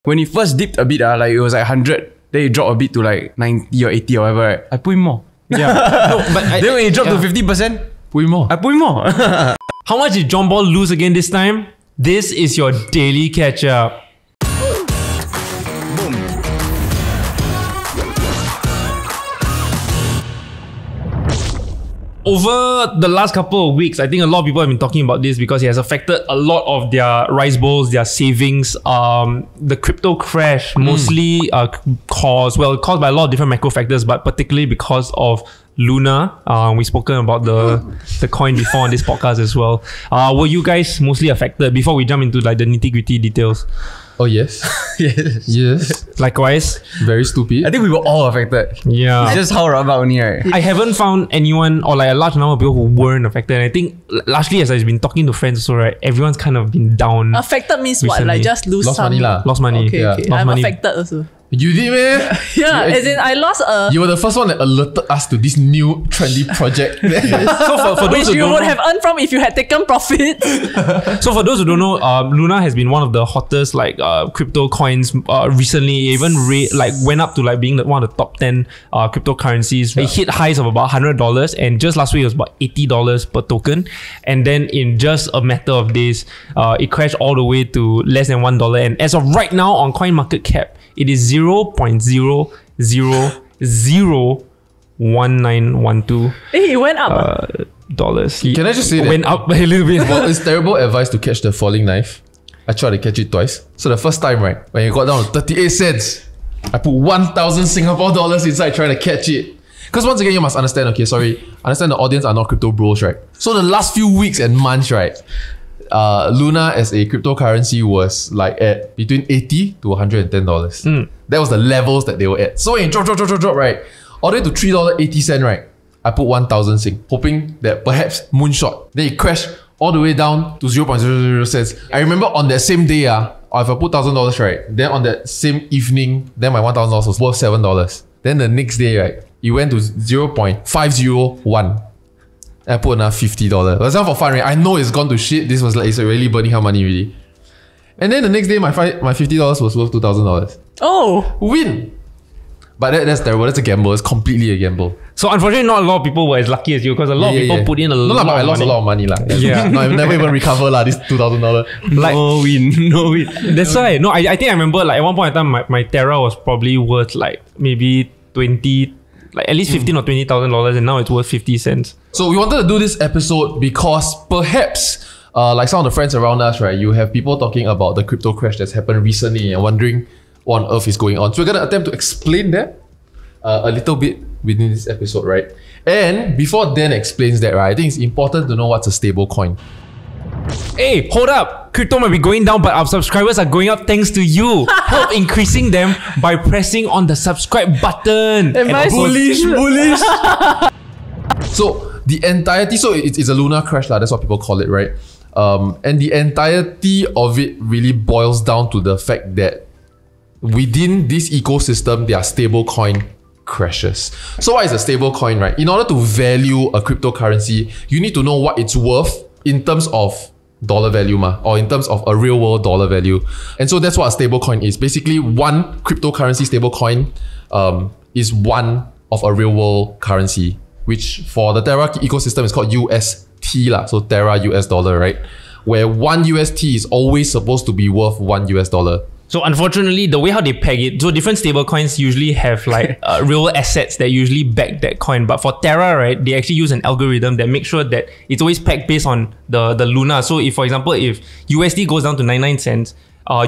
When he first dipped a bit, like it was like 100. Then it dropped a bit to like 90 or 80 or whatever, right? I put in more. Yeah. No, but then when it dropped to 50%, put in more. I put in more. How much did John Ball lose again this time? This is your daily catch-up. Over the last couple of weeks, I think a lot of people have been talking about this because it has affected a lot of their rice bowls, their savings. The crypto crash mostly caused by a lot of different macro factors, but particularly because of Luna. We've spoken about the coin before on this podcast as well. Were you guys mostly affected before we jump into like the nitty-gritty details? Oh yes. Yes. Likewise. Very stupid. I think we were all affected. Yeah. It's just how rabak only, right? I haven't found anyone or like a large number of people who weren't affected. And I think largely as I've been talking to friends also, right, everyone's kind of been down. Affected means recently. what? Like just lose Lost some money lah. Lost money. Okay, Yeah. okay. Lost I'm money. affected also. You did, man? Yeah, as in I lost a... You were the first one that alerted us to this new trendy project. So for those which who you don't would know, have earned from if you had taken profit. so for those who don't know, Luna has been one of the hottest like crypto coins recently. It even went up to like being one of the top 10 cryptocurrencies. It hit highs of about $100, and just last week it was about $80 per token. And then in just a matter of days, it crashed all the way to less than $1. And as of right now on CoinMarketCap, it is 0.0001912 Hey, it went up. dollars. Can I just say that? Went up a little bit. Well, it's terrible advice to catch the falling knife. I tried to catch it twice. So the first time, right, when it got down to 38 cents, I put 1,000 Singapore dollars inside trying to catch it. Because once again, you must understand, understand the audience are not crypto bros, right? So the last few weeks and months, right, Luna as a cryptocurrency was like at between $80 to $110. That was the levels that they were at. So when it drop, right, all the way to $3.80, right, I put 1,000 Sing, hoping that perhaps moonshot. Then it crashed all the way down to 0.00 cents. I remember on that same day, if I put $1,000, right, then on that same evening, then my $1,000 was worth $7. Then the next day, right, it went to 0.501. I put another $50. That's not for fun, right? I know it's gone to shit. This was like, it's really burning her money, really. And then the next day, my $50 was worth $2,000. Oh. Win! But that's terrible. That's a gamble. It's completely a gamble. So unfortunately, not a lot of people were as lucky as you because a lot of people put in a lot of money. I lost a lot of money. Yeah. No, I've never even recovered this $2,000. Like, No win. that's why. No, I think I remember like at one point in time, my Terra was probably worth like maybe 20, like at least $15,000 or $20,000, and now it's worth 50 cents. So we wanted to do this episode because perhaps like some of the friends around us, right, you have people talking about the crypto crash that's happened recently and wondering what on earth is going on. So we're going to attempt to explain that a little bit within this episode, right? And before Dan explains that, right, I think it's important to know what's a stable coin. Hey, hold up! Crypto might be going down, but our subscribers are going up thanks to you. Help increasing them by pressing on the subscribe button. Am I Bullish. So the entirety, so it's a Luna crash, that's what people call it, right? And the entirety of it really boils down to the fact that within this ecosystem, there are stable coin crashes. So what is a stable coin, right? In order to value a cryptocurrency, you need to know what it's worth in terms of dollar value, or in terms of a real world dollar value. And so that's what a stable coin is. Basically, one cryptocurrency stable coin is one of a real world currency, which for the Terra ecosystem is called UST, so Terra US dollar, right? Where one UST is always supposed to be worth $1 US. So unfortunately, the way how they peg it, so different stable coins usually have like real assets that usually back that coin. But for Terra, right, they actually use an algorithm that makes sure that it's always pegged based on the Luna. So if, for example, if USD goes down to 99 cents,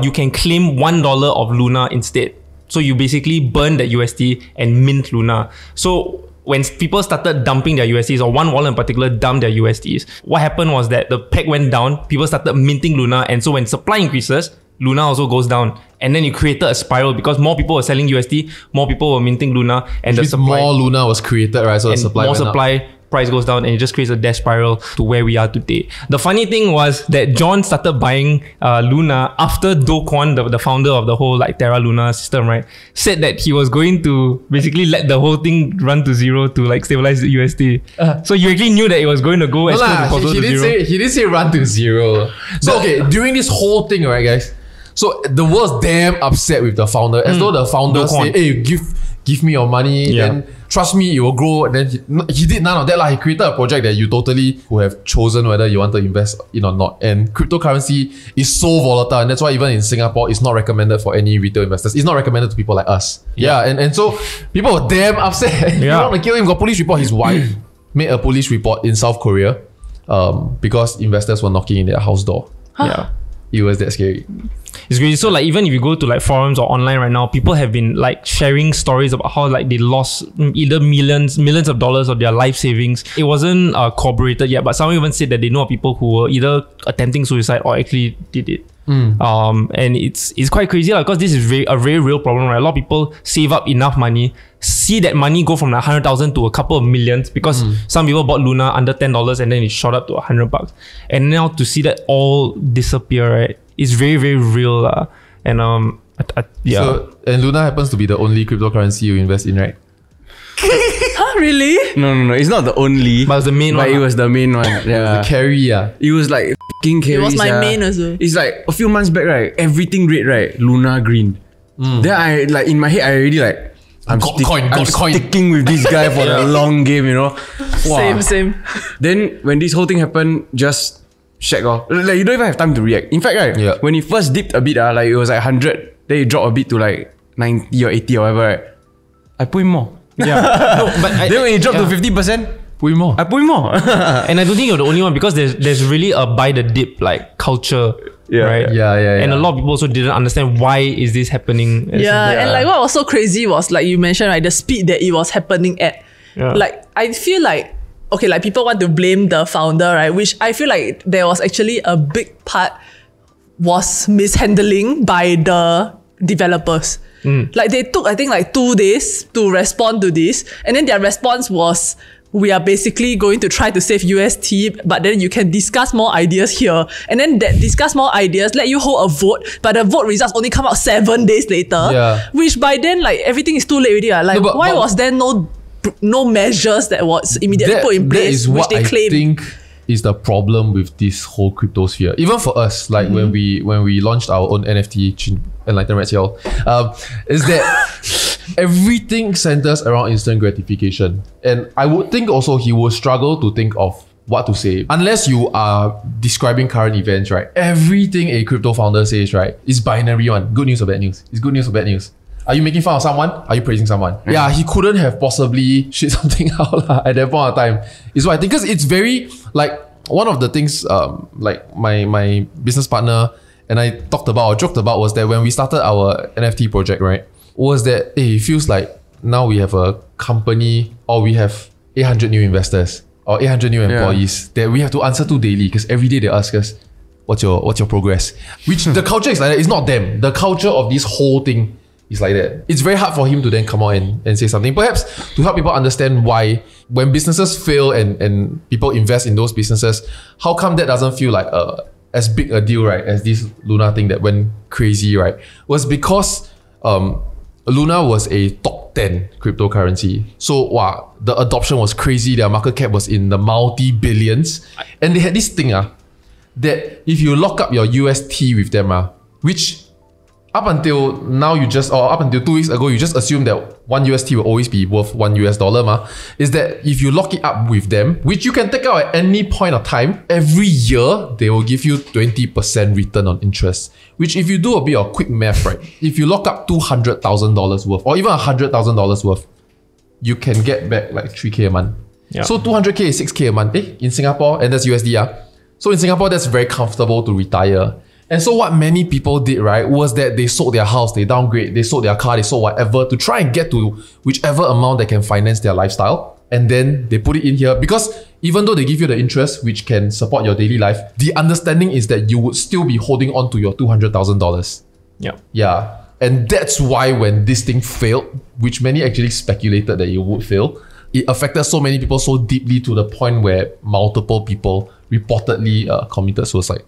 you can claim $1 of Luna instead. So you basically burn that USD and mint Luna. So when people started dumping their USDs, or one wallet in particular dumped their USDs, what happened was that the peg went down, people started minting Luna, and so when supply increases, Luna also goes down. And then you created a spiral because more people were selling USD, more people were minting Luna, and the supply, more Luna was created, right? So the supply more went supply, up. price goes down, and it just creates a death spiral to where we are today. The funny thing was that John started buying Luna after Do Kwon, the founder of the whole like Terra Luna system, right, said that he was going to basically let the whole thing run to zero to like stabilize the USD. So you actually knew that it was going to go as close as possible to zero. He didn't say run to zero. So okay, during this whole thing, right, guys, So the world's damn upset with the founder, as though the founder Do say, Kwon. hey, give me your money, Yeah. then trust me, it will grow. Then he did none of that. He created a project that you totally would have chosen whether you want to invest in or not. And cryptocurrency is so volatile, and that's why even in Singapore, it's not recommended for any retail investors. It's not recommended to people like us. Yeah, and so people were damn upset. You Yeah. want to kill him. Got police report. His wife made a police report in South Korea because investors were knocking in their house door. Yeah. It was that scary. It's crazy. So like even if you go to like forums or online right now, people have been like sharing stories about how like they lost either millions of dollars of their life savings. It wasn't corroborated yet, but someone even said that they know of people who were either attempting suicide or actually did it. And it's quite crazy because this is a very real problem, right? A lot of people save up enough money, see that money go from like 100,000 to a couple of millions because some people bought Luna under $10 and then it shot up to $100, and now to see that all disappear, right? It's very, very real. Yeah. So, and Luna happens to be the only cryptocurrency you invest in, right? Huh, really? No. It's not the only. But it was the main but one. it was the main one. Yeah. The carry, yeah. It was like f***ing carry. It was my main also. It's like a few months back, right? Everything red, right? Luna green. Then I like in my head, I already like I'm sticking with this guy for the long game, you know. Wow. Same. Then when this whole thing happened, just shake off. Like you don't even have time to react. In fact, right, Yeah. when it first dipped a bit, like it was like 100, then it dropped a bit to like 90 or 80 or whatever, right? I put in more. Yeah. No, but Then when it dropped to 50%, Put in more. I put in more. and I don't think you're the only one because there's really a buy the dip like culture, Yeah, right? Yeah. And a lot of people also didn't understand why is this happening. Yeah, and like what was so crazy was like you mentioned, right, the speed that it was happening at. Yeah. Like I feel like, okay, like people want to blame the founder, right? Which I feel like there was actually a big part was mishandling by the developers. Like they took, I think, like 2 days to respond to this, and then their response was, we are basically going to try to save UST, but then you can discuss more ideas here. And then that discuss more ideas, let you hold a vote, but the vote results only come out 7 days later. Yeah. Which by then, like everything is too late already. Like, No, but- why but- was there no measures that was immediately put in That place, is which what they I claimed? think is the problem with this whole crypto sphere. Even for us, like when we launched our own NFT, Enlighten Red Seal, is that everything centers around instant gratification. And I would think also he will struggle to think of what to say. Unless you are describing current events, right? Everything a crypto founder says, right, is binary one. Good news or bad news. It's good news or bad news. Are you making fun of someone? Are you praising someone? Yeah, he couldn't have possibly shit something out at that point of time. Is what I think. Because it's very, like, one of the things like my business partner and I talked about or joked about was that when we started our NFT project, right, was that it feels like now we have a company or we have 800 new investors or 800 new employees that we have to answer to daily because every day they ask us, what's your progress? Which the culture is like that. It's not them. The culture of this whole thing is like that. It's very hard for him to then come out and say something. Perhaps to help people understand why when businesses fail and people invest in those businesses, how come that doesn't feel like as big a deal, right, as this Luna thing that went crazy, right? Was because Luna was a top 10 cryptocurrency. So wow, the adoption was crazy. Their market cap was in the multi-billions. And they had this thing that if you lock up your UST with them, which up until now up until 2 weeks ago, you just assume that 1 UST will always be worth $1, is that if you lock it up with them, which you can take out at any point of time, every year they will give you 20% return on interest. Which if you do a bit of quick math, right, if you lock up $200,000 worth or even $100,000 worth, you can get back like 3K a month. Yeah. So 200K is 6K a month in Singapore, and that's USD. So in Singapore, that's very comfortable to retire. And so what many people did, right, was that they sold their house, they downgrade, they sold their car, they sold whatever to try and get to whichever amount that can finance their lifestyle. And then they put it in here because even though they give you the interest, which can support your daily life, the understanding is that you would still be holding on to your $200,000. Yeah. Yeah. And that's why when this thing failed, which many actually speculated that it would fail, it affected so many people so deeply to the point where multiple people reportedly committed suicide.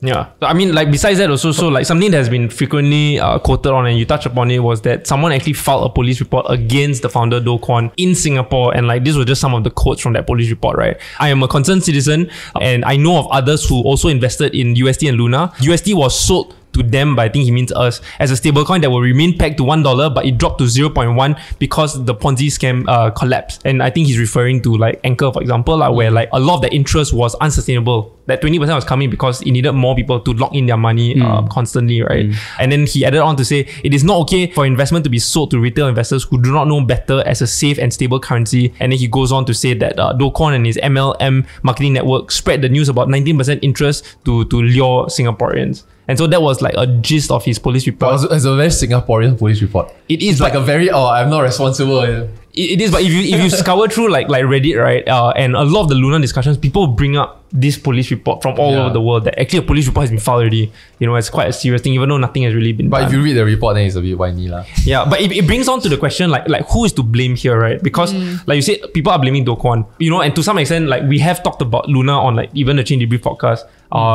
Yeah. So, I mean, like besides that also, so like something that has been frequently quoted on and you touched upon it was that someone actually filed a police report against the founder Do Kwon in Singapore. And like this was just some of the quotes from that police report, right? I am a concerned citizen and I know of others who also invested in UST and Luna. UST was sold to them, but I think he means us, as a stablecoin that will remain pegged to $1, but it dropped to 0.1 because the Ponzi scam collapsed. And I think he's referring to like Anchor, for example, where like a lot of the interest was unsustainable. That 20% was coming because it needed more people to lock in their money constantly, right? And then he added on to say, it is not okay for investment to be sold to retail investors who do not know better as a safe and stable currency. And then he goes on to say that Do Kwon and his MLM marketing network spread the news about 19% interest to lure Singaporeans. And so that was like a gist of his police report. It's a very Singaporean police report. It is like a very, I'm not responsible. It is, but if you scour through like Reddit, right, and a lot of the Luna discussions, people bring up this police report from all over the world that actually a police report has been filed already. You know, it's quite a serious thing, even though nothing has really been done. But if you read the report, then it's a bit whiny lah. Yeah, but it brings on to the question like who is to blame here, right? Because like you said, people are blaming Do Kwon, you know, and to some extent, like we have talked about Luna on like even the Chain Debrief podcast,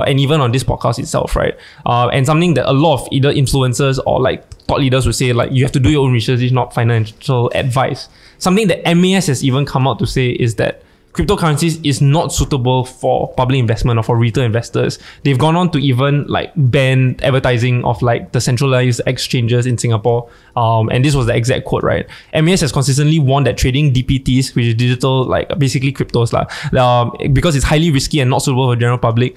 and even on this podcast itself, right? And something that a lot of either influencers or like thought leaders would say, like you have to do your own research, it's not financial advice. Something that MAS has even come out to say is that cryptocurrencies is not suitable for public investment or for retail investors. They've gone on to even like ban advertising of like the centralized exchanges in Singapore. And this was the exact quote, right? MAS has consistently warned that trading DPTs, which is digital, like basically cryptos, because it's highly risky and not suitable for the general public,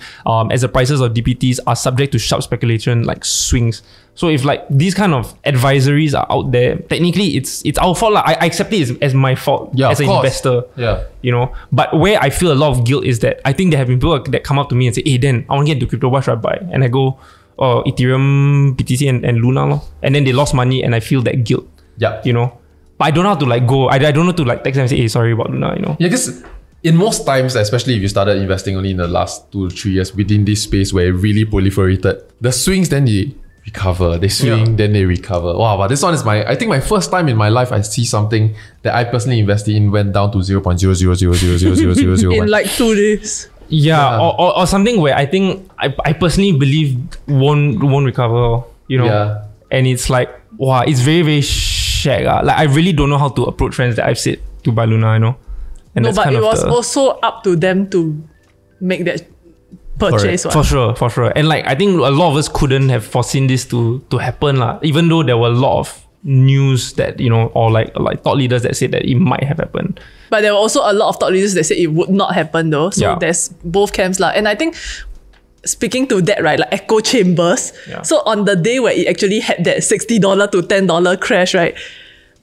as the prices of DPTs are subject to sharp speculation like swings. So if like these kind of advisories are out there, technically it's our fault. I accept it as my fault as an investor. Yeah. You know, but where I feel a lot of guilt is that I think there have been people that come up to me and say, hey, Dan, I want to get into crypto, what should I buy? And I go, Ethereum, BTC and Luna lor. And then they lost money and I feel that guilt. Yeah. You know, but I don't know how to like go. I don't know to like text them and say, hey, sorry about Luna, you know. Yeah, because in most times, especially if you started investing only in the last 2 to 3 years within this space where it really proliferated, the swings then they recover. They swing, then they recover. Wow, but this one is I think my first time in my life I see something that I personally invested in went down to 0.00000000001. In like 2 days. Yeah. Or something where I think I personally believe won't recover, you know. Yeah. And it's like, wow, it's very, very shag. Like I really don't know how to approach friends that I've said to buy Luna, you know. And No, but it was also up to them to make that purchase. For sure. And like I think a lot of us couldn't have foreseen this to happen lah. Even though there were a lot of news that, you know, or like thought leaders that said that it might have happened. But there were also a lot of thought leaders that said it would not happen though. So there's both camps lah. And I think speaking to that, right, like echo chambers. Yeah. So on the day where it actually had that $60 to $10 crash, right?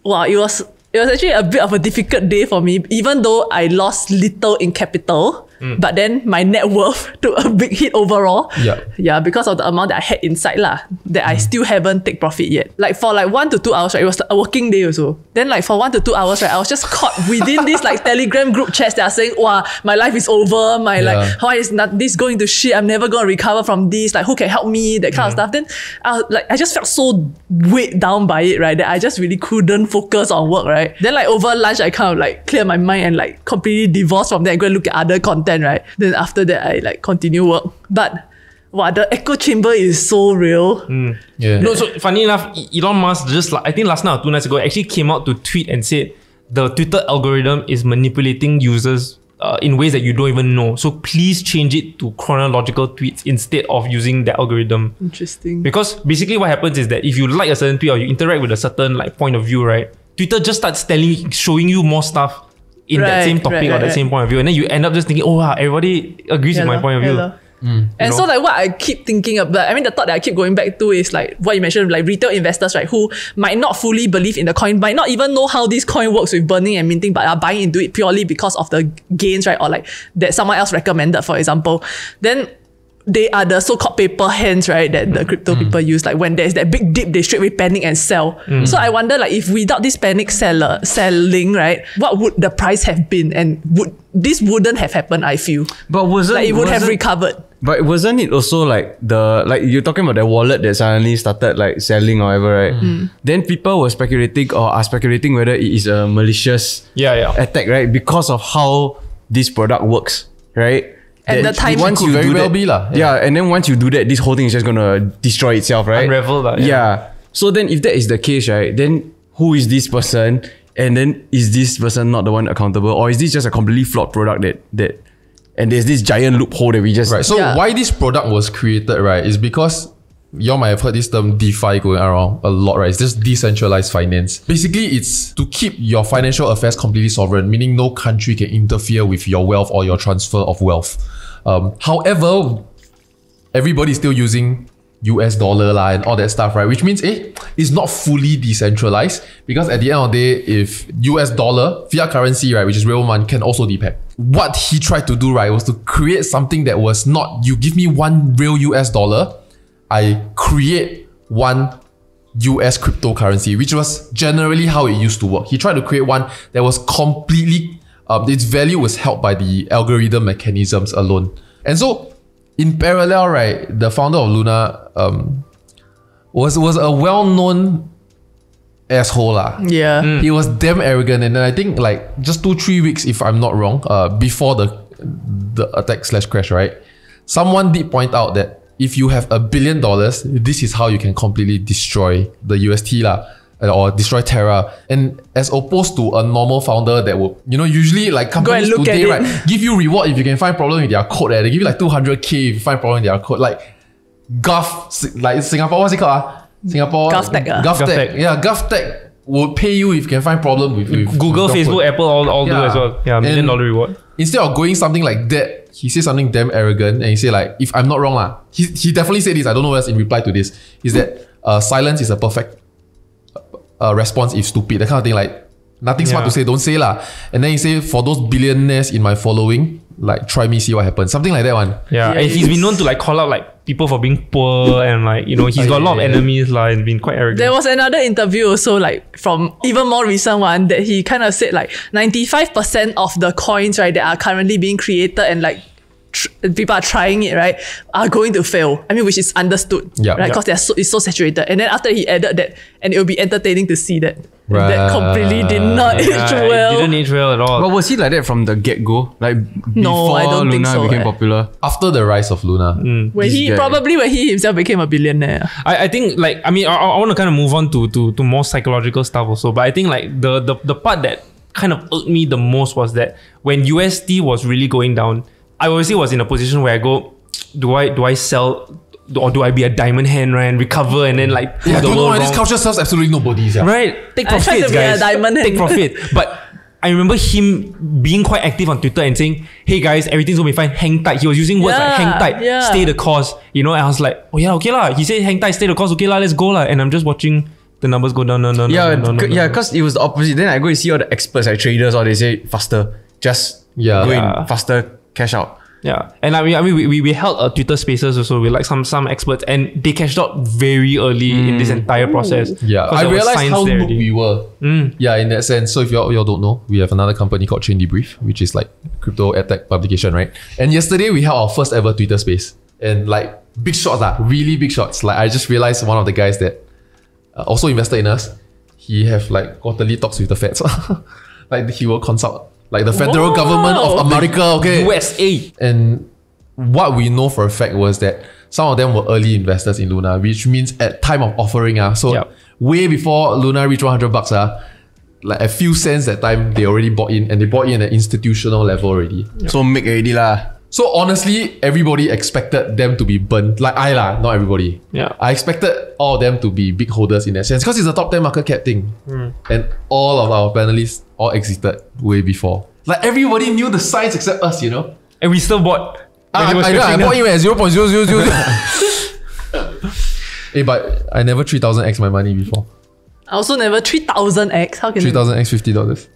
Wow, it was actually a bit of a difficult day for me, even though I lost little in capital. But then my net worth took a big hit overall. Yeah, because of the amount that I had inside lah, that I still haven't take profit yet. Like for like 1 to 2 hours, right, it was a working day also. Then like for 1 to 2 hours, right, I was just caught within this like Telegram group chats that are saying, wow, my life is over. Like, how is this going to shit? I'm never going to recover from this. Like, who can help me? That kind of stuff. Then I just felt so weighed down by it, right, that I just really couldn't focus on work, right? Then like over lunch, I kind of like clear my mind and like completely divorced from that and go and look at other content, right? Then after that, I like continue work. But wow, the echo chamber is so real. Yeah. No, so funny enough, Elon Musk just like, I think last night or 2 nights ago, actually came out to tweet and said the Twitter algorithm is manipulating users in ways that you don't even know. So please change it to chronological tweets instead of using the algorithm. Interesting. Because basically what happens is that if you like a certain tweet or you interact with a certain like point of view, right, Twitter just starts showing you more stuff in that same topic or that same point of view, and then you end up just thinking, oh wow, everybody agrees with my point of view. And so like what I keep thinking about, I mean the thought that I keep going back to is like what you mentioned, like retail investors, right, who might not fully believe in the coin, might not even know how this coin works with burning and minting, but are buying into it purely because of the gains, right, or like that someone else recommended, for example. Then they are the so-called paper hands, right, that the crypto people use. Like when there's that big dip, they straight away panic and sell. So I wonder, like, if without this panic selling, right, what would the price have been? And this wouldn't have happened, I feel. But it would have recovered. But wasn't it also like you're talking about the wallet that suddenly started like selling or whatever, right? Then people were speculating or are speculating whether it is a malicious attack, right? Because of how this product works, right? And the timing once could you very do well that, be lah. Yeah, and then once you do that, this whole thing is just gonna destroy itself, right? Unravel lah. Yeah. So then if that is the case, right, then who is this person? And then is this person not the one accountable? Or is this just a completely flawed product that and there's this giant loophole that we just... Right. So why this product was created, right, is because you might have heard this term DeFi going around a lot, right? It's just decentralized finance. Basically, it's to keep your financial affairs completely sovereign, meaning no country can interfere with your wealth or your transfer of wealth. However, everybody's still using US dollar lah and all that stuff, right? Which means it's not fully decentralized, because at the end of the day, if US dollar, fiat currency, right, which is real money, can also be pegged. What he tried to do, right, was to create something that was not, you give me one real US dollar, I create one US cryptocurrency, which was generally how it used to work. He tried to create one that was completely, its value was held by the algorithm mechanisms alone. And so, in parallel, right, the founder of Luna was a well-known asshole lah. Yeah. He was damn arrogant, and then I think like just 2-3 weeks, if I'm not wrong, before the attack/crash, right, someone did point out that if you have $1 billion, this is how you can completely destroy the UST lah. Or destroy Terra, and as opposed to a normal founder that would, usually like companies today, right, give you reward if you can find problem with their code. They give you like 200k if you find problem with their code. Like like Singapore, what's it called? Singapore GovTech. Yeah, GovTech will pay you if you can find problem with Google, Facebook, Apple, all do as well. Yeah, $1 million reward. Instead of going something like that, he said something damn arrogant, and he said like, if I'm not wrong lah, he definitely said this. I don't know what else in reply to this. Is that silence is a perfect response if stupid, that kind of thing. Like nothing smart to say, don't say lah. And then he say, for those billionaires in my following, like try me, see what happens, something like that one. Yeah, and he's been known to like call out like people for being poor, and like he's got a lot of enemies lah, and been quite arrogant. There was another interview also, like from even more recent one, that he kind of said like 95% of the coins, right, that are currently being created and like people are trying it, right, are going to fail. I mean, which is understood, right? Because it's so saturated. And then after he added that, and it will be entertaining to see that. Right. That completely did not age well. It didn't age well at all. But was he like that from the get-go? Like before I don't think Luna so, became popular? After the rise of Luna. When he himself became a billionaire. I think like, I want to kind of move on to more psychological stuff also. But I think like the part that kind of irked me the most was that when UST was really going down, I obviously was in a position where I go, do I sell, or do I be a diamond hand, right, and recover, and then like the world wrong? This culture serves absolutely nobody. Right, take profit, guys. Take profit. But I remember him being quite active on Twitter and saying, "Hey guys, everything's gonna be fine. Hang tight." He was using words like "hang tight," "stay the course." And I was like, "Oh yeah, okay lah." He said, "Hang tight, stay the course." Okay lah, let's go lah. And I'm just watching the numbers go down. Because it was the opposite. Then I go and see all the experts, like traders, or they say faster, just go in faster. Cash out. Yeah, and I mean, we held a Twitter Spaces also with like some experts, and they cashed out very early in this entire process. Yeah, I realized how noob we were. Yeah, in that sense. So if y'all don't know, we have another company called Chain Debrief, which is like crypto edtech publication, right? And yesterday we held our first ever Twitter Space, and like big shots, really big shots. Like I just realized one of the guys that also invested in us, he have like quarterly talks with the Feds. Like he will consult like the federal government of America, okay? USA. And what we know for a fact was that some of them were early investors in Luna, which means at time of offering, way before Luna reached $100, like a few cents that time, they already bought in, and they bought in at an institutional level already. So make already lah. So honestly, everybody expected them to be burnt. Like not everybody. Yeah. I expected all of them to be big holders in that sense, because it's a top 10 market cap thing. And all of our panelists all exited way before. Like everybody knew the signs except us, And we still bought. I bought him at 0.0000. Hey, but I never 3000x my money before. I also never 3000x. How can 3000x $50?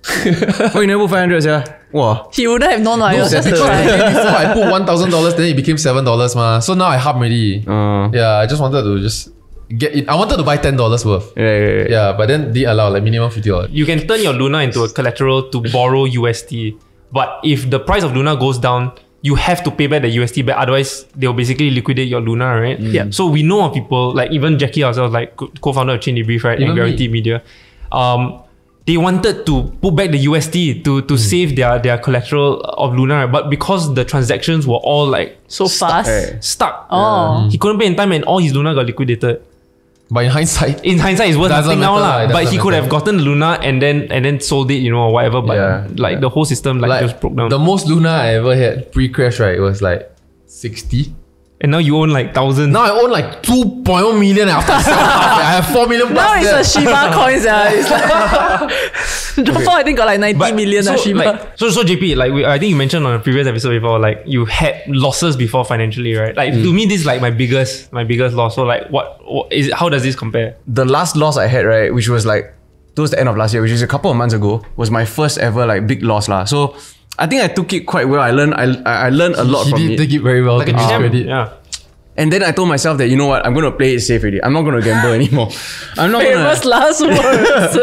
Oh, you never put 500, yeah? Wow. He wouldn't have known. No, just before I put $1,000, then it became $7 ma. So now I half already. Yeah, I just wanted to get it. I wanted to buy $10 worth. Yeah, but then they allow like minimum $50. You can turn your Luna into a collateral to borrow UST. But if the price of Luna goes down, you have to pay back the UST back. Otherwise, they'll basically liquidate your Luna, right? Yeah. So we know of people, like even Jackie ourselves, like co-founder of Chain Debrief, right? And Verity Media. They wanted to put back the UST to save their collateral of Luna, right? But because the transactions were all like so fast, stuck. He couldn't pay in time, and all his Luna got liquidated. But in hindsight, it's worth nothing now lah. But he could have gotten Luna and then sold it, or whatever. But the whole system like just broke down. The most Luna I ever had pre-crash, right, it was like 60. And now you own like thousands. Now I own like 2.1 million after I sell half. I have 4 million plus. Now it's there. a Shiba coins. It's like before I think got like 90 million so, Shiba. like, so JP, like I think you mentioned on a previous episode before, like you had losses before financially, right? Like to me, this is like my biggest loss. So like, what is it? How does this compare? The last loss I had, right, which was like towards the end of last year, which is a couple of months ago, was my first ever like big loss lah. So I think I took it quite well. I learned a lot from it. He did take it very well. Like a champ. credit. Yeah. And then I told myself that, you know what, I'm going to play it safe already. I'm not going to gamble anymore. I'm not Famous last words.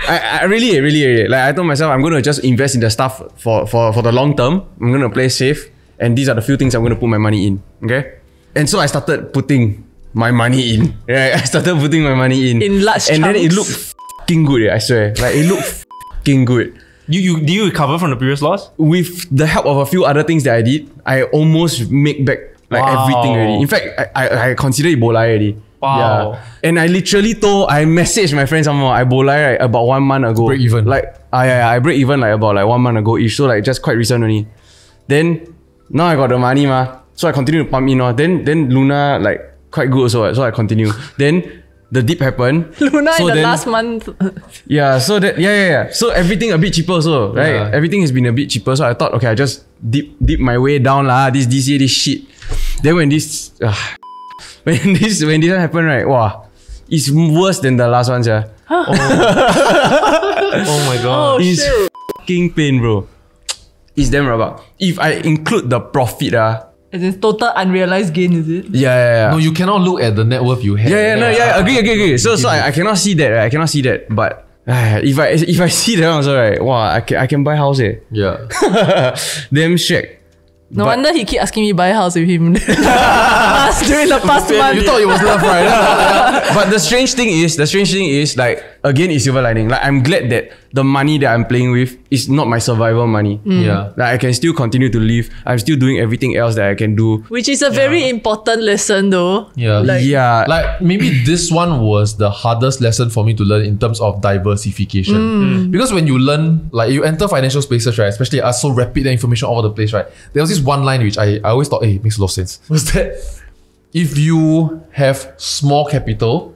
I really, like I told myself, I'm going to just invest in the stuff for the long term. I'm going to play safe. And these are the few things I'm going to put my money in. Okay? And so I started putting my money in. Right? I started putting my money in. In large And chunks. then it looked f***ing good, I swear. Like it looked f***ing good. Do you recover from the previous loss? With the help of a few other things that I did, I almost make back like everything already. In fact, I consider it bolai already. Wow. Yeah. And I literally I messaged my friends somehow, I bolai right about 1 month ago. Break even. Like, I break even like about like 1 month ago ish. So like just quite recent only. Then, now I got the money ma. So I continue to pump in. Then Luna like quite good also. So I continue. Then, the dip happened. Luna so in the then, last month. Yeah, so that So everything a bit cheaper also, right? Yeah. Everything has been a bit cheaper. So I thought, okay, I just dip my way down lah. This year, this shit. Then when this when this one happened, right? Wow, it's worse than the last one, yeah. Oh my god. Oh It's shit. fucking pain, bro. It's damn rabak. If I include the profit, As in total unrealized gain, is it? yeah. No, you cannot look at the net worth you have. Agree. So I cannot see that, right? I cannot see that. But if I see that one also, right? Wow, I can buy house, eh. Yeah. Damn shag. No But- wonder he keep asking me buy house with him. During the past month. You thought it was love, right? But the strange thing is like, again, it's silver lining. Like I'm glad that the money that I'm playing with is not my survival money. Yeah. Like I can still continue to live. I'm still doing everything else that I can do. Which is a very important lesson though. Yeah. Like, Like maybe this one was the hardest lesson for me to learn in terms of diversification. Because when you learn, like you enter financial spaces, right? Especially us so rapid information all over the place, right? There was this one line which I always thought, hey, it makes a lot of sense. Was that if you have small capital,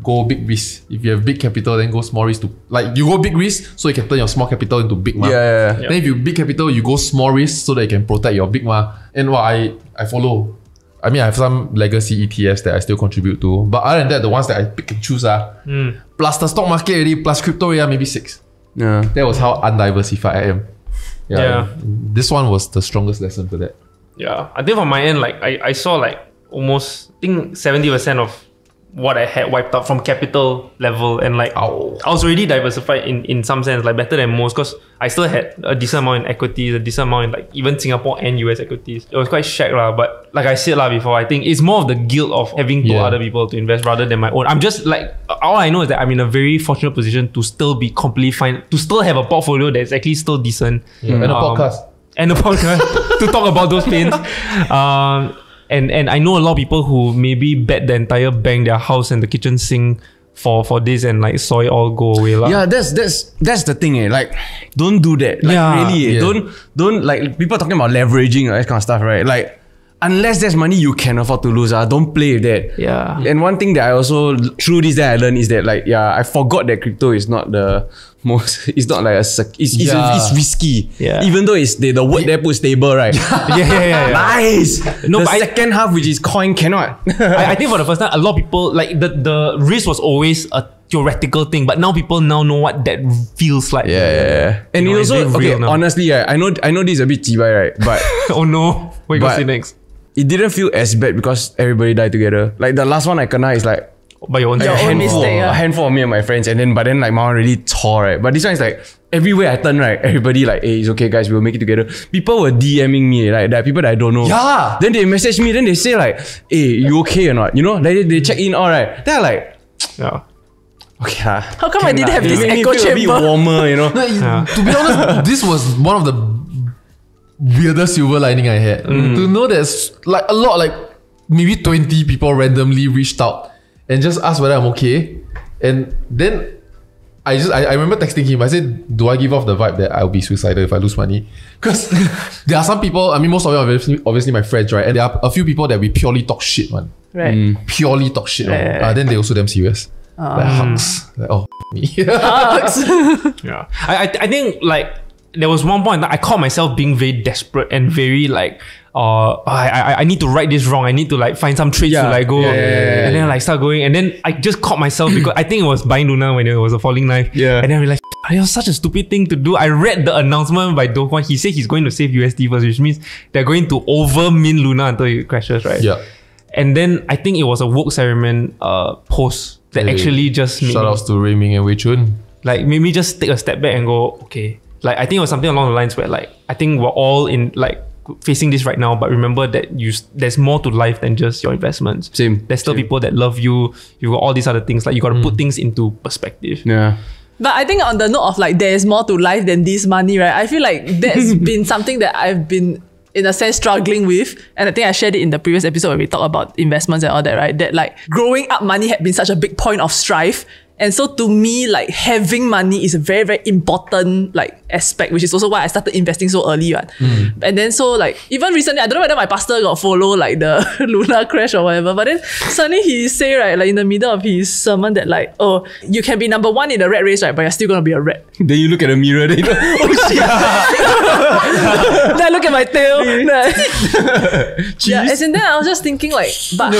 go big risk. If you have big capital, then go small risk to like you go big risk so you can turn your small capital into big ma. Yeah. Then if you big capital, you go small risk so that you can protect your big ma. And what I follow. I mean, I have some legacy ETFs that I still contribute to. But other than that, the ones that I pick and choose plus the stock market already, plus crypto maybe 6. Yeah. That was how undiversified I am. Yeah. This one was the strongest lesson for that. Yeah, I think from my end, like I saw like almost, I think 70% of what I had wiped out from capital level, and like Ow. I was already diversified in some sense, like better than most, because I still had a decent amount in equities, a decent amount in like even Singapore and US equities. It was quite shag lah, but like I said lah before, I think it's more of the guilt of having told other people to invest rather than my own. I'm just like, all I know is that I'm in a very fortunate position to still be completely fine, to still have a portfolio that's actually still decent. And a podcast. And a podcast to talk about those pains. And I know a lot of people who maybe bet the entire bank, their house and the kitchen sink for this, and like saw it all go away lah. Yeah, that's the thing, eh. Like, don't do that. Like, Yeah. really, Yeah. don't like people talking about leveraging or that kind of stuff, right? Like, unless there's money you can afford to lose, don't play with that. Yeah. And one thing that I also through this that I learned is that like I forgot that crypto is not the most. It's not like it's risky. Yeah. Even though it's the word there put stable, right? yeah. Nice. No, the but second half, which is coin, cannot. I think for the first time, a lot of people like the risk was always a theoretical thing, but now people now know what that feels like. Yeah. And You know, it it's also very real okay. now. Honestly, I know this is a bit chibai, right? But Oh no, what you gonna But- say next? it didn't feel as bad because everybody died together. Like the last one I kena is like By your own Your self. own mistake, a handful of me and my friends, and then my one really tore, right? But this one is like everywhere I turn, right? Everybody like, hey, it's okay, guys, we'll make it together. People were DMing me, like there are people that I don't know. Yeah. Then they message me, then they say like, hey, you okay or not? You know, they check in, all right. Then I'm like, Yeah. okay lah. How come I can didn't lah. have It this made me echo feel a bit chamber? warmer, you know. Yeah. To be honest, this was one of the weirdest silver lining I had. To know that like a lot, like maybe 20 people randomly reached out and just asked whether I'm okay. And then I remember texting him. I said, do I give off the vibe that I'll be suicidal if I lose money? Because there are some people, I mean, most of them are obviously my friends, right? And there are a few people that we purely talk shit, man. Right. Purely talk shit. Then they also damn serious. Like hugs. Like, oh, me. Hugs. Yeah. I think like there was one point that I caught myself being very desperate and very like I need to right this wrong. I need to like find some trades to like go and then like start going, and then I just caught myself because I think it was buying Luna when it was a falling knife. And then I realized it was such a stupid thing to do. I read the announcement by Do Kwon. He said he's going to save USD first, which means they're going to over mint Luna until it crashes, right? Yeah. And then I think it was a woke ceremony post that actually just made shout outs to Wei Ming and Wei Chun. Like made me just take a step back and go, okay. Like I think it was something along the lines where like I think we're all in like facing this right now, but remember that there's more to life than just your investments. Same. There's still people that love you. You got all these other things. Like you got to put things into perspective. Yeah. But I think on the note of like there's more to life than this money, right? I feel like that's been something that I've been in a sense struggling with, and I think I shared it in the previous episode where we talked about investments and all that, right? That like growing up, money had been such a big point of strife. And so to me, like having money is a very, very important like aspect, which is also why I started investing so early. Right? And then so like even recently, I don't know whether my pastor got follow like the Luna crash or whatever, but then suddenly he say, right, like in the middle of his sermon that like, oh, you can be number one in the rat race, right? But you're still gonna be a rat. Then you look at the mirror, then you know, oh shit. Then I look at my tail. Yeah, as in then I was just thinking like, but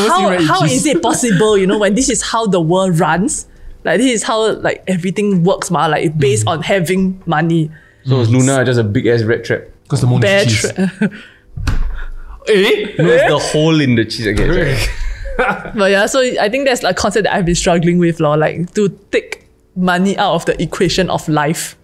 how is it possible, you know, when this is how the world runs? Like this is how like everything works, like based on having money. So is Luna just a big ass rat trap? Because the moon is cheese. No, it's the hole in the cheese, I guess. But yeah, so I think that's a concept that I've been struggling with, like to take money out of the equation of life.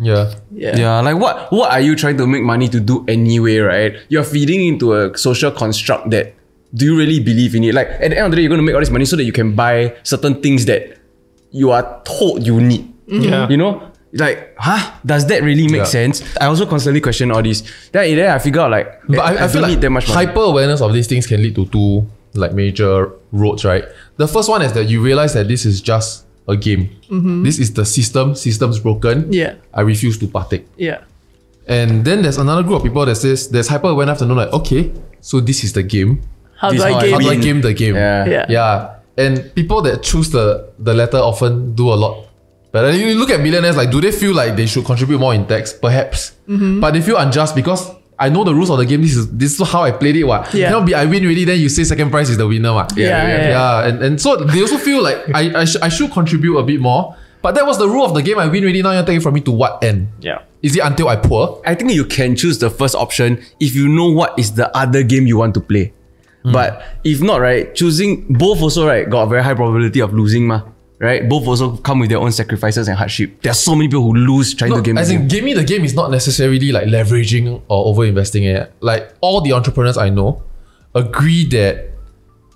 Yeah. Like what are you trying to make money to do anyway, right? You're feeding into a social construct that, do you really believe in it? Like at the end of the day, you're going to make all this money so that you can buy certain things that you are told you need. You know? Like, does that really make sense? I also constantly question all this. Then I figure out like, but I feel like need that much money. Hyper awareness of these things can lead to two like major roads, right? The first one is that you realize that this is just a game. This is the system's broken. I refuse to partake. And then there's another group of people that says there's hyper awareness to know like, okay, so this is the game. How do I game the game? Yeah. And people that choose the latter often do a lot. But then you look at millionaires, like, do they feel like they should contribute more in tax? Perhaps. But they feel unjust because I know the rules of the game. This is how I played it. Cannot be I win already, then you say second prize is the winner. And so they also feel like I should contribute a bit more. But that was the rule of the game. I win already, now you're taking from me to what end? Is it until I pour? I think you can choose the first option if you know what is the other game you want to play. But if not, right, choosing both also, right, got a very high probability of losing, right? Both also come with their own sacrifices and hardship. There are so many people who lose trying to game the game. Gaming the game is not necessarily like leveraging or over investing in it. Like all the entrepreneurs I know agree that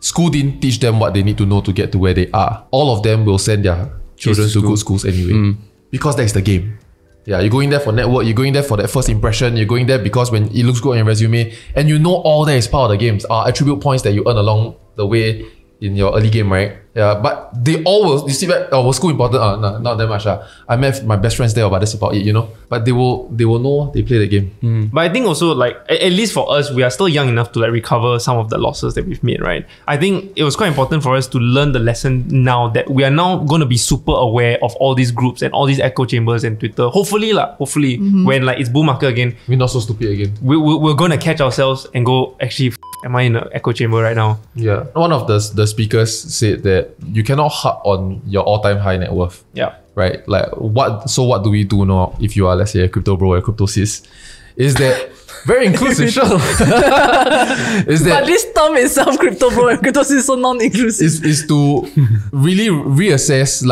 school didn't teach them what they need to know to get to where they are. All of them will send their children to good schools anyway. Because that's the game. Yeah, you're going there for network, you're going there for that first impression, you're going there because when it looks good on your resume, and you know all that is part of the games, are attribute points that you earn along the way in your early game, right? Yeah, but they all will, you see that, was school important? No, not that much. I met my best friends there, but that's about it, you know? But they will know they play the game. But I think also like, at least for us, we are still young enough to like recover some of the losses that we've made, right? I think it was quite important for us to learn the lesson now that we are now going to be super aware of all these groups and all these echo chambers and Twitter. Hopefully, when like it's bull market again, we're not so stupid again. We're going to catch ourselves and go, actually, am I in an echo chamber right now? Yeah. One of the speakers said that you cannot harp on your all-time high net worth. Yeah. Right? Like what do we do now if you are, let's say, a crypto bro or a crypto sis? Is that very inclusive, sure. But this term itself, crypto bro and crypto sis, so non-inclusive. Is to really reassess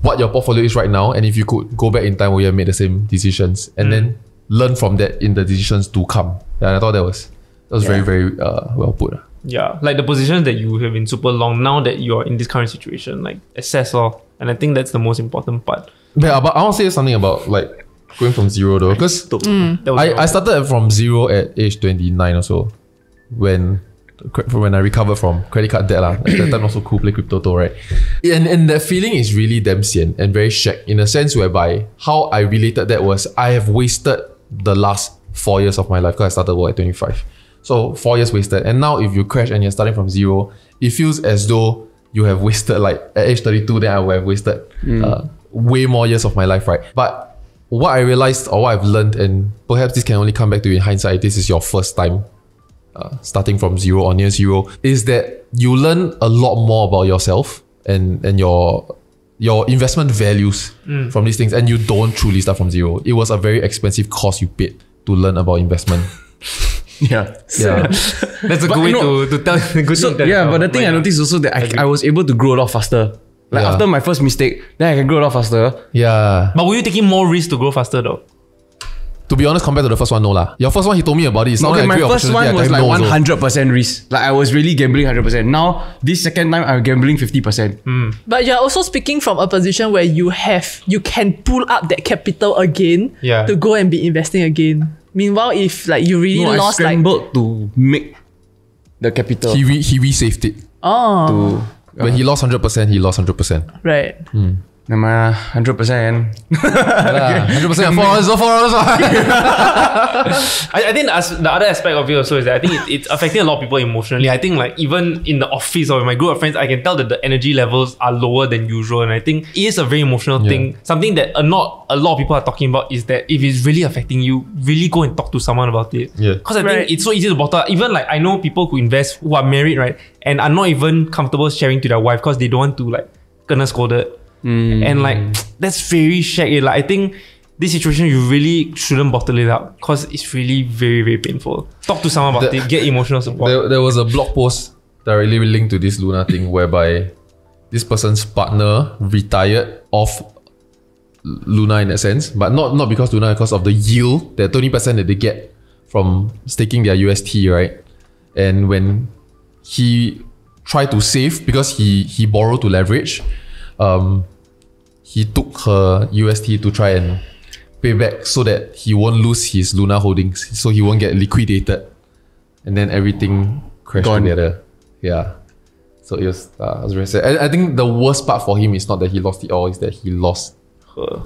what your portfolio is right now, and if you could go back in time where you have made the same decisions and then learn from that in the decisions to come. And I thought that was very, very well put. Yeah, like the positions that you have been super long, now that you're in this current situation, like assess all. And I think that's the most important part. Yeah, but I want to say something about like going from zero though, because I started from zero at age 29 or so, when when I recovered from credit card debt. At that time also cool, play crypto too, right? And that feeling is really damn sian and very shack in a sense whereby how I related that was I have wasted the last 4 years of my life because I started work at 25. So 4 years wasted. And now if you crash and you're starting from zero, it feels as though you have wasted, like at age 32, then I would have wasted way more years of my life, right? But what I realized or what I've learned, and perhaps this can only come back to you in hindsight, this is your first time starting from zero or near zero, is that you learn a lot more about yourself and your investment values from these things, and you don't truly start from zero. It was a very expensive cost you paid to learn about investment. Yeah. That's a good way to tell the good thing. But the thing I noticed also that I was able to grow a lot faster. Like after my first mistake, then I can grow a lot faster. Yeah. But were you taking more risk to grow faster though? To be honest, compared to the first one, no lah. Your first one, he told me about it. It's not Okay, like my a great first opportunity. one was like I time 100% risk. Like I was really gambling 100%. Now, this second time, I'm gambling 50%. But you're also speaking from a position where you can pull up that capital again to go and be investing again. Meanwhile, if like you really I lost, like scrambled to make the capital. He resaved it. When he lost 100%, he lost 100%. Right. Nama 100%. 100%. $4. I think the other aspect of it also is that I think it's affecting a lot of people emotionally. I think like even in the office or with my group of friends, I can tell that the energy levels are lower than usual, and I think it is a very emotional thing. Something that not a lot of people are talking about is that if it's really affecting you, really go and talk to someone about it. Because I think it's so easy to bottle up. Even like I know people who invest who are married, right, and are not even comfortable sharing to their wife because they don't want to like kena scolded. And like that's very shaggy. Like I think this situation you really shouldn't bottle it up because it's really very, very painful. Talk to someone about it, get emotional support. There was a blog post directly linked to this Luna thing whereby this person's partner retired off Luna in a sense, but not because Luna, because of the yield, the 20% that they get from staking their UST, right? And when he tried to save because he borrowed to leverage, he took her UST to try and pay back so that he won't lose his Luna holdings, so he won't get liquidated, and then everything crashed together. Yeah, so it was very sad. I think the worst part for him is not that he lost it all, is that he lost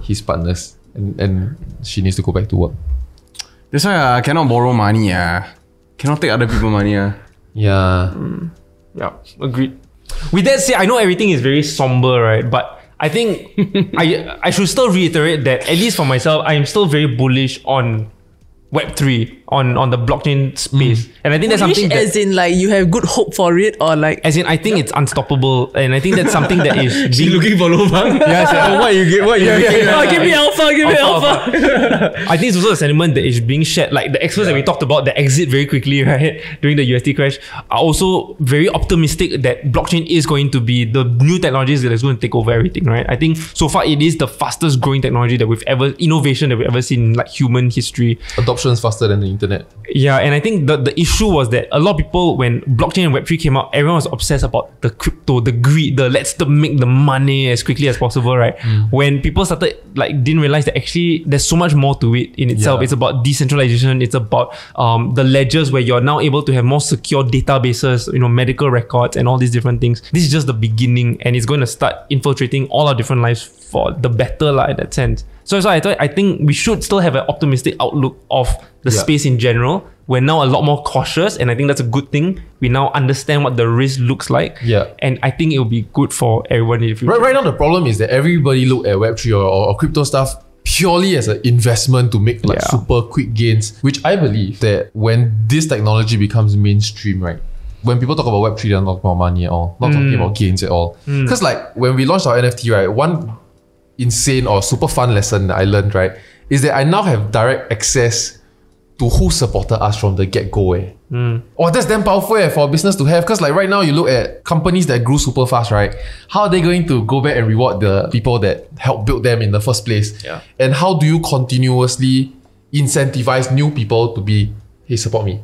his partners, and she needs to go back to work. That's why I cannot borrow money. Cannot take other people's money. Yeah. Yeah, agreed. With that said, I know everything is very somber, right? But I think I should still reiterate that, at least for myself, I am still very bullish on Web3, on the blockchain space. And I think that's something that, as in like you have good hope for it, or like as in I think it's unstoppable, and I think that's something that is She's looking for lobang. Yes, what you get? give me alpha. I think it's also a sentiment that is being shared. Like the experts that we talked about that exit very quickly, right, during the UST crash, are also very optimistic that blockchain is going to be the new technologies that is going to take over everything, right? I think so far it is the fastest growing technology that innovation that we've ever seen in like human history. Adoption is faster than the internet. Yeah, and I think the issue was that a lot of people, when blockchain and Web3 came out, everyone was obsessed about the crypto, the greed, let's make the money as quickly as possible, right? When people started didn't realize that actually there's so much more to it in itself. It's about decentralization. It's about the ledgers where you're now able to have more secure databases, medical records and all these different things. This is just the beginning, and it's going to start infiltrating all our different lives for the better in that sense. So I think we should still have an optimistic outlook of the space in general. We're now a lot more cautious, and I think that's a good thing. We now understand what the risk looks like. And I think it will be good for everyone in the future. Right now, the problem is that everybody look at Web3 or crypto stuff purely as an investment to make super quick gains, which I believe that when this technology becomes mainstream, right? When people talk about Web3, they're not talking about money at all, not talking about gains at all. Because when we launched our NFT, right, one insane or super fun lesson that I learned, right, is that I now have direct access to who supported us from the get-go. Oh, that's damn powerful for a business to have. Because right now you look at companies that grew super fast, right? How are they going to go back and reward the people that helped build them in the first place? And how do you continuously incentivize new people to be, hey, support me?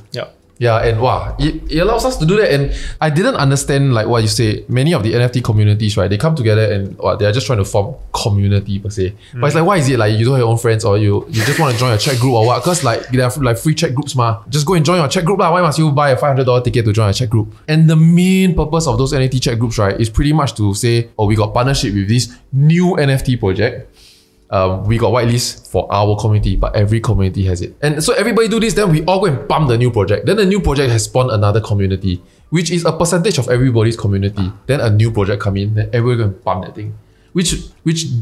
Yeah, and wow, it allows us to do that. And I didn't understand like what you say. Many of the NFT communities, right? They come together and they're just trying to form community per se. But it's like, why is it like you don't have your own friends or you just want to join a chat group or what? Because like there are like free chat groups, ma. Just go and join your chat group lah. Why must you buy a $500 ticket to join a chat group? And the main purpose of those NFT chat groups, right, is pretty much to say, oh, we got partnership with this new NFT project. We got whitelist for our community, but every community has it. And so everybody do this, then we all go and pump the new project. Then the new project has spawned another community, which is a percentage of everybody's community. Then a new project come in, then everybody go and pump that thing. Which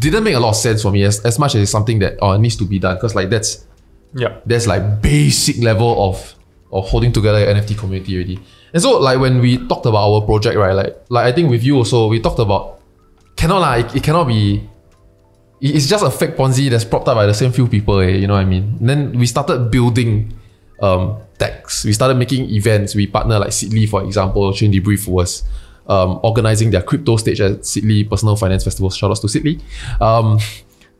didn't make a lot of sense for me as much as it's something that needs to be done. Because like that's like basic level of holding together an NFT community already. And so like when we talked about our project, right, like I think with you also, we talked about it cannot be. It's just a fake Ponzi that's propped up by the same few people, you know what I mean? And then we started building decks. We started making events. We partner like Seedly, for example. Chain Debrief was organizing their crypto stage at Seedly Personal Finance Festival. Shout outs to Seedly.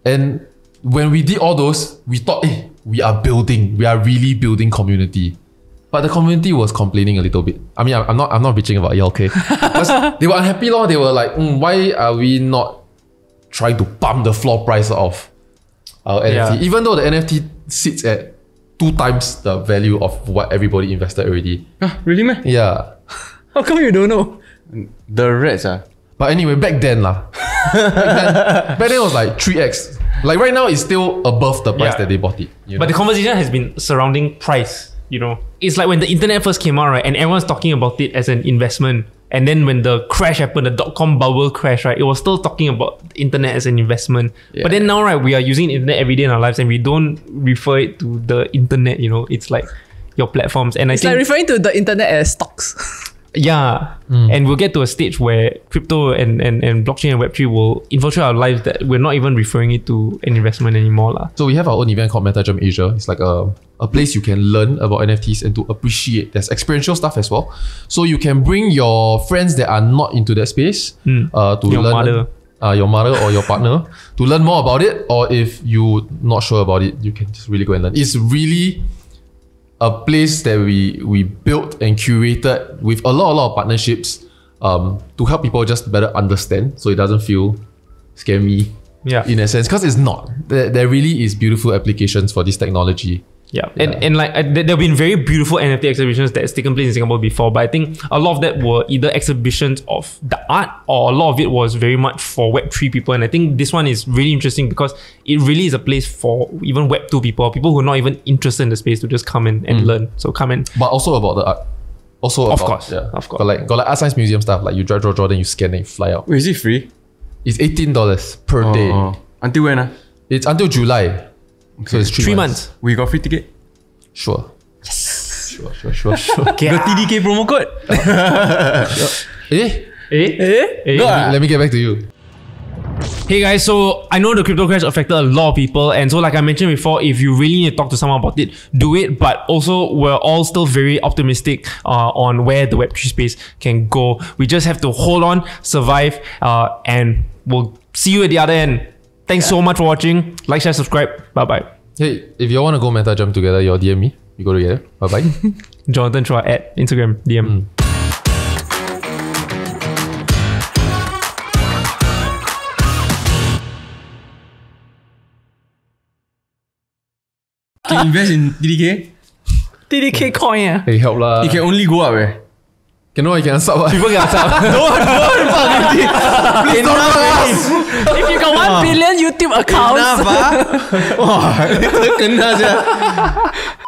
And when we did all those, we thought, we are really building community. But the community was complaining a little bit. I mean, I'm not bitching about ELK. Because they were unhappy, lor. They were like, why are we not trying to pump the floor price of our NFT, even though the NFT sits at 2 times the value of what everybody invested already. Really, man? Yeah. How come you don't know? The rats, But anyway, back then back then it was like 3x. Like right now, it's still above the price that they bought it. You know? But the conversation has been surrounding price. You know, it's like when the internet first came out, right, and everyone's talking about it as an investment. And then when the crash happened, the dot-com bubble crash, right, it was still talking about the internet as an investment. Yeah. But then now, right, we are using the internet every day in our lives and we don't refer it to the internet, you know, it's like your platforms. And it's like referring to the internet as stocks. Yeah. And we'll get to a stage where crypto and blockchain and Web3 will infiltrate our lives that we're not even referring it to an investment anymore. La. So we have our own event called MetaJam Asia. It's like a place you can learn about NFTs and to appreciate. There's experiential stuff as well. So you can bring your friends that are not into that space to your learn. Your mother or your partner to learn more about it. Or if you're not sure about it, you can just really go and learn. It's really a place that we built and curated with a lot of partnerships to help people just better understand, so it doesn't feel scary in a sense, because it's not. There really is beautiful applications for this technology. And like there have been very beautiful NFT exhibitions that has taken place in Singapore before, but I think a lot of that were either exhibitions of the art or a lot of it was very much for Web3 people. And I think this one is really interesting because it really is a place for even Web2 people who are not even interested in the space to just come in and learn. So come in. But also about the art. Also of about, course. Got like Art Science Museum stuff, like you draw, then you scan and you fly out. Wait, is it free? It's $18 per day. Until when? It's until July. Okay. So it's 3 months. We got free ticket? Sure. Yes. Sure. Okay. The TDK promo code. Let me get back to you. Hey guys, so I know the crypto crash affected a lot of people, and so like I mentioned before, if you really need to talk to someone about it, do it. But also, we're all still very optimistic on where the Web3 space can go. We just have to hold on, survive, and we'll see you at the other end. Thanks so much for watching. Like, share, subscribe. Bye-bye. Hey, if you all want to go MetaJam together, you'll DM me. We go together. Bye-bye. Jonathan Chua at Instagram, DM. Can you invest in TDK? TDK coin. Hey, help lah. It can only go up. Cannot, I can answer. People can answer. Please don't ask. If you got 1 billion YouTube accounts. Enough, kena je.